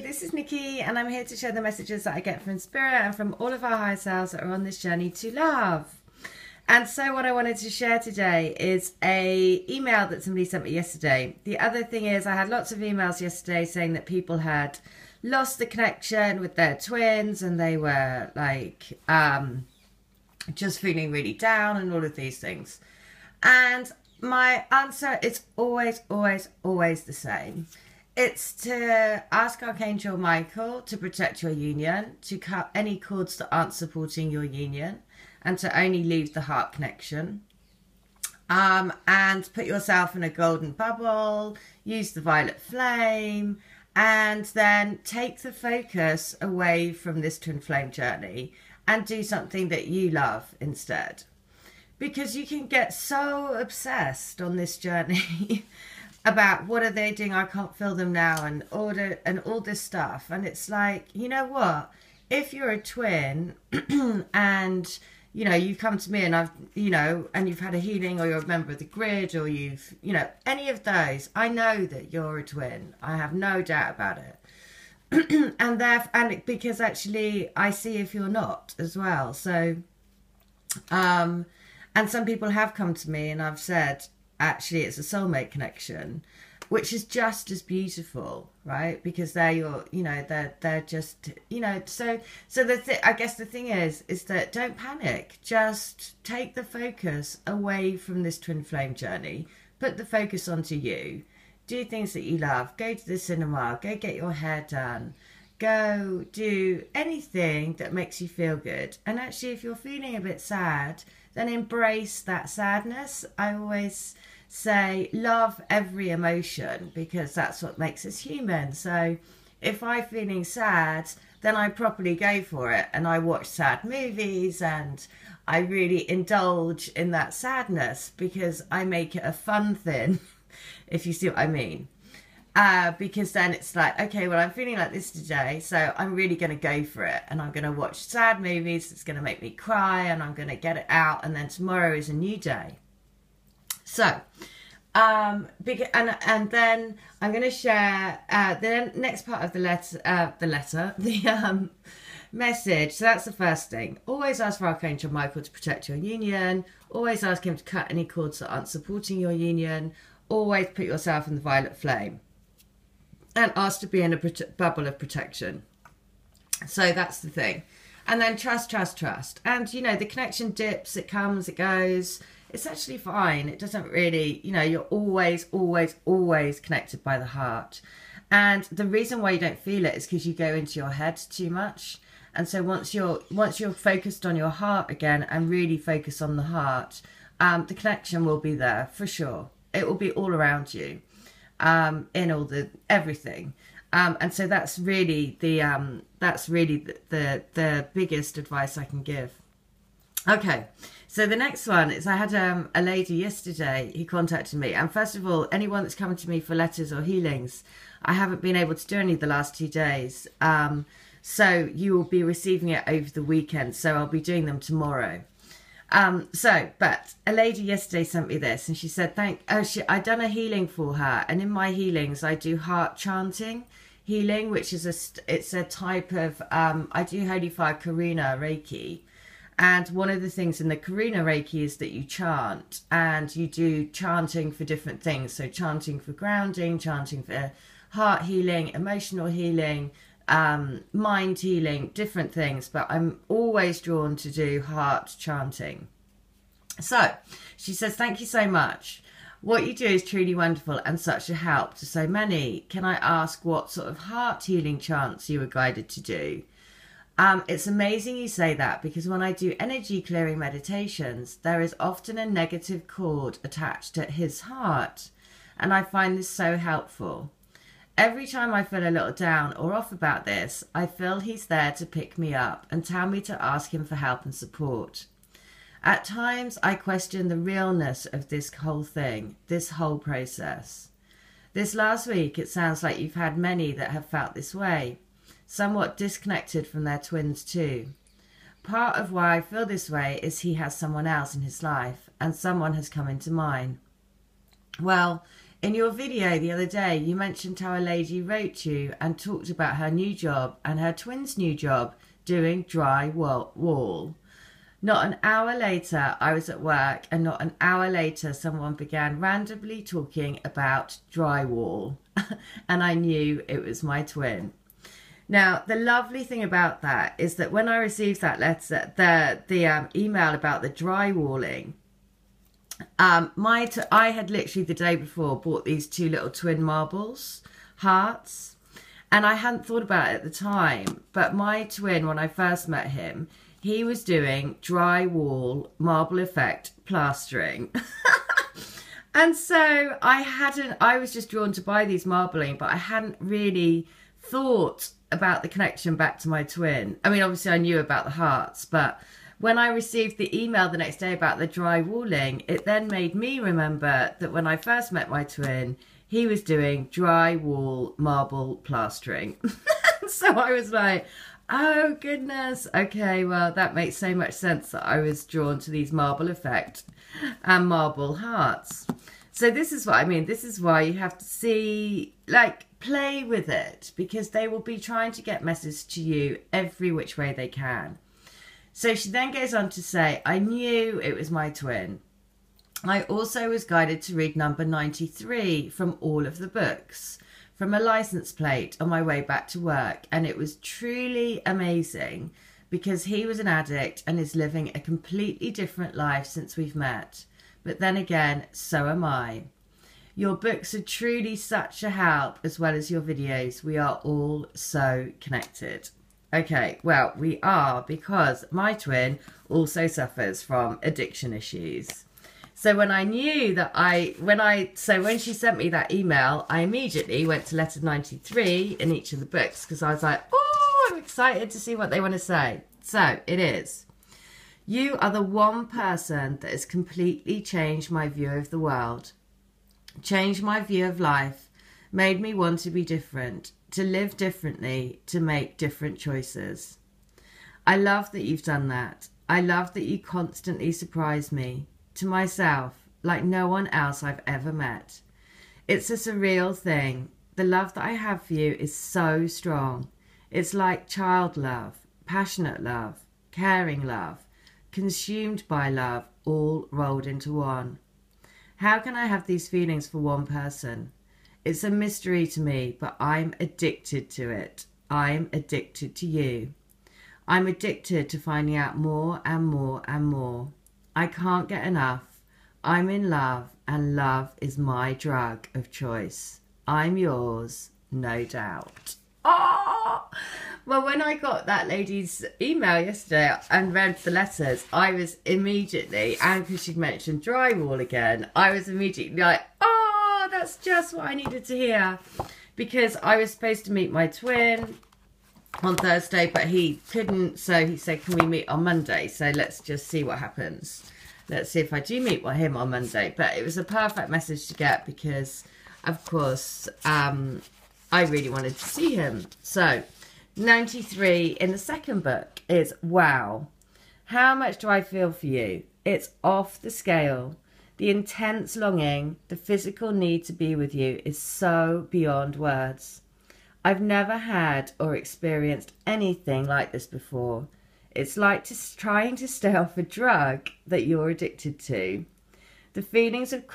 this is Nikki and I'm here to share the messages that I get from Spirit and from all of our higher selves that are on this journey to love. And so what I wanted to share today is a email that somebody sent me yesterday. The other thing is I had lots of emails yesterday saying that people had lost the connection with their twins and they were like just feeling really down and all of these things. And my answer is always the same. It's to ask Archangel Michael to protect your union, to cut any cords that aren't supporting your union, and to only leave the heart connection. And put yourself in a golden bubble, use the violet flame, and then take the focus away from this twin flame journey and do something that you love instead. Because you can get so obsessed on this journey about what are they doing, I can't feel them now, and order and all this stuff. And it's like, you know what? If you're a twin and, you know, you've come to me and I've, you know, and you've had a healing, or you're a member of the grid, or you've, you know, any of those, I know that you're a twin. I have no doubt about it. and because actually I see if you're not as well. So, and some people have come to me and I've said, actually it's a soulmate connection, which is just as beautiful, right? Because they're your, you know, they're just, you know, so I guess the thing is that don't panic. Just take the focus away from this twin flame journey. Put the focus onto you. Do things that you love. Go to the cinema. Go get your hair done. Go do anything that makes you feel good. And actually, if you're feeling a bit sad, then embrace that sadness. I always say love every emotion, because that's what makes us human. So if I'm feeling sad, then I properly go for it and I watch sad movies and I really indulge in that sadness, because I make it a fun thing, if you see what I mean. Because then it's like, okay, well, I'm feeling like this today, so I'm really going to go for it. And I'm going to watch sad movies. It's going to make me cry and I'm going to get it out. And then tomorrow is a new day. So, and then I'm going to share the next part of the message. So that's the first thing. Always ask for Archangel Michael to protect your union. Always ask him to cut any cords that aren't supporting your union. Always put yourself in the violet flame. And ask to be in a bubble of protection. So that's the thing. And then trust. And, you know, the connection dips, it comes, it goes. It's actually fine. It doesn't really, you know, you're always connected by the heart. And the reason why you don't feel it is because you go into your head too much. And so once you're focused on your heart again and really focus on the heart, the connection will be there for sure. It will be all around you. In all the everything, and so that's really the biggest advice I can give. Okay, so the next one is I had a lady yesterday who contacted me, and first of all, anyone that's coming to me for letters or healings, I haven't been able to do any the last 2 days, so you will be receiving it over the weekend. So I'll be doing them tomorrow. But a lady yesterday sent me this and she said, I'd done a healing for her. And in my healings, I do heart chanting healing, which is it's a type of, I do Holy Fire Karuna Reiki. And one of the things in the Karuna Reiki is that you chant, and you do chanting for different things. So chanting for grounding, chanting for heart healing, emotional healing, mind healing, different things, but I'm always drawn to do heart chanting. So she says, thank you so much. What you do is truly wonderful and such a help to so many. Can I ask what sort of heart healing chants you were guided to do? It's amazing you say that, because when I do energy clearing meditations, there is often a negative cord attached to his heart, and I find this so helpful. Every time I feel a little down or off about this, I feel he's there to pick me up and tell me to ask him for help and support. At times, I question the realness of this whole thing, this whole process. This last week, it sounds like you've had many that have felt this way, somewhat disconnected from their twins too. Part of why I feel this way is he has someone else in his life, and someone has come into mine. Well, In your video the other day, you mentioned how a lady wrote you and talked about her new job and her twin's new job doing drywall. Not an hour later, I was at work, and not an hour later, someone began randomly talking about drywall, and I knew it was my twin. Now, the lovely thing about that is that when I received that letter, the email about the drywalling, I had literally the day before bought these two little twin marbles, hearts, and I hadn't thought about it at the time, but my twin, when I first met him, he was doing drywall, marble effect, plastering. And so I was just drawn to buy these marbling, but I hadn't really thought about the connection back to my twin. I mean, obviously I knew about the hearts, but when I received the email the next day about the drywalling, it then made me remember that when I first met my twin, he was doing drywall, marble, plastering. So I was like, oh goodness, okay, well that makes so much sense that I was drawn to these marble effect and marble hearts. So this is what I mean. This is why you have to see, like, play with it, because they will be trying to get messages to you every which way they can. So she then goes on to say, I knew it was my twin. I also was guided to read number 93 from all of the books, from a license plate on my way back to work, and it was truly amazing because he was an addict and is living a completely different life since we've met. But then again, so am I. Your books are truly such a help, as well as your videos. We are all so connected. Okay, well, we are, because my twin also suffers from addiction issues. So when I knew that when she sent me that email, I immediately went to letter 93 in each of the books, because I was like, oh, I'm excited to see what they want to say. So it is. You are the one person that has completely changed my view of the world, changed my view of life, made me want to be different, to live differently, to make different choices. I love that you've done that. I love that you constantly surprise me, to myself, like no one else I've ever met. It's a surreal thing. The love that I have for you is so strong. It's like child love, passionate love, caring love, consumed by love, all rolled into one. How can I have these feelings for one person? It's a mystery to me, but I'm addicted to it. I'm addicted to you. I'm addicted to finding out more and more and more. I can't get enough. I'm in love, and love is my drug of choice. I'm yours, no doubt. Oh! Well, when I got that lady's email yesterday and read the letters, I was immediately, and because she'd mentioned drywall again, I was immediately like, oh, that's just what I needed to hear. Because I was supposed to meet my twin on Thursday, but he couldn't, so he said, can we meet on Monday? So let's just see what happens. Let's see if I do meet him on Monday. But it was a perfect message to get because, of course, I really wanted to see him. So 93 in the second book is, wow, how much do I feel for you? It's off the scale. The intense longing, the physical need to be with you is so beyond words. I've never had or experienced anything like this before. It's like trying to stay off a drug that you're addicted to. The feelings of